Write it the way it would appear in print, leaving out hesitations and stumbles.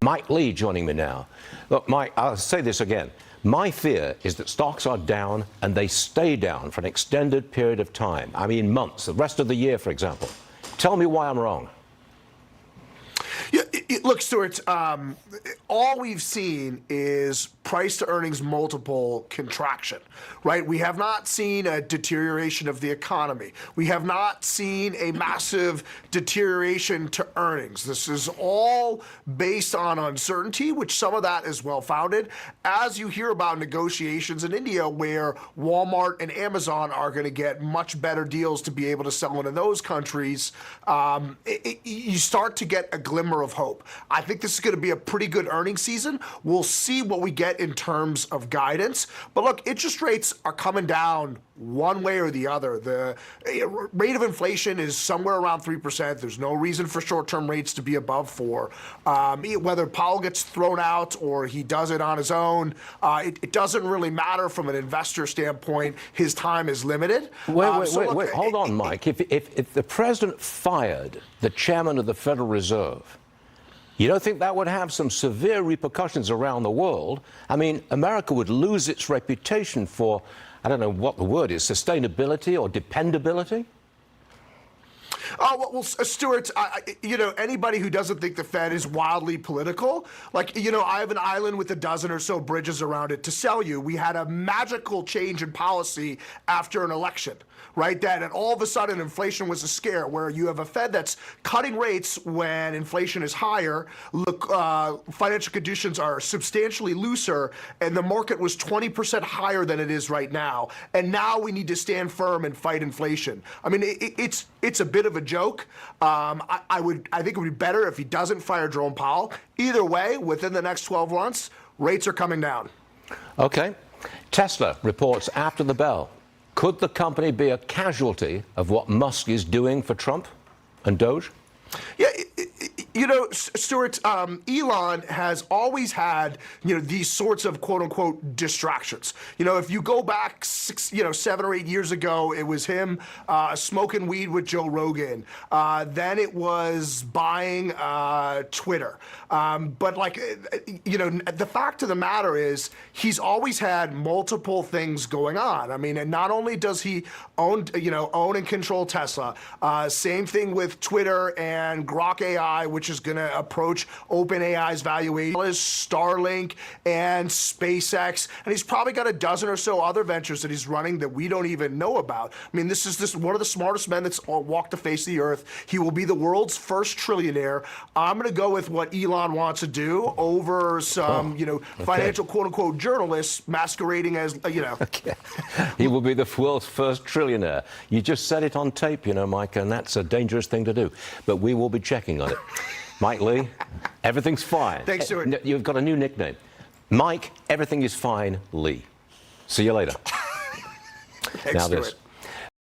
Mike Lee joining me now. Look, Mike, I'll say this again. My fear is that stocks are down and they stay down for an extended period of time. I mean months, the rest of the year, for example. Tell me why I'm wrong. Yeah, look, Stuart, all we've seen is price to earnings multiple contraction, right? We have not seen a deterioration of the economy. We have not seen a massive deterioration to earnings. This is all based on uncertainty, which some of that is well-founded. As you hear about negotiations in India where Walmart and Amazon are going to get much better deals to be able to sell into those countries, you start to get a glimmer of hope. I think this is going to be a pretty good earnings season. We'll see what we get in terms of guidance. But look, interest rates are coming down one way or the other. The rate of inflation is somewhere around 3%. There's no reason for short-term rates to be above 4%. Whether Powell gets thrown out or he does it on his own, it doesn't really matter from an investor standpoint. His time is limited. Wait, hold on, Mike. If the president fired the chairman of the Federal Reserve, you don't think that would have some severe repercussions around the world? I mean, America would lose its reputation for, I don't know what the word is, sustainability or dependability? Well, Stuart, anybody who doesn't think the Fed is wildly political, I have an island with a dozen or so bridges around it to sell you. We had a magical change in policy after an election, right? And all of a sudden inflation was a scare, where you have a Fed that's cutting rates when inflation is higher, financial conditions are substantially looser, and the market was 20% higher than it is right now. And now we need to stand firm and fight inflation. I mean, it's a bit of a joke. I think it would be better if he doesn't fire Jerome Powell. Either way, within the next 12 months, rates are coming down. Okay. Tesla reports after the bell. Could the company be a casualty of what Musk is doing for Trump and Doge? Yeah, Stuart, Elon has always had, these sorts of quote-unquote distractions. If you go back 7 or 8 years ago, it was him smoking weed with Joe Rogan. Then it was buying Twitter. But the fact of the matter is he's always had multiple things going on. I mean, and not only does he own and control Tesla, same thing with Twitter and Grok AI, which is going to approach OpenAI's valuation, Starlink and SpaceX, and he's probably got a dozen or so other ventures that he's running that we don't even know about. I mean, this is one of the smartest men that's walked the face of the earth. He will be the world's first trillionaire. I'm going to go with what Elon wants to do over some, financial quote-unquote journalists masquerading as, Okay. He will be the world's first trillionaire. You just said it on tape, Mike, and that's a dangerous thing to do. But we will be checking on it. Mike Lee, everything's fine. Thanks, Stuart. You've got a new nickname. Mike, everything is fine, Lee. See you later. Thanks, Stuart.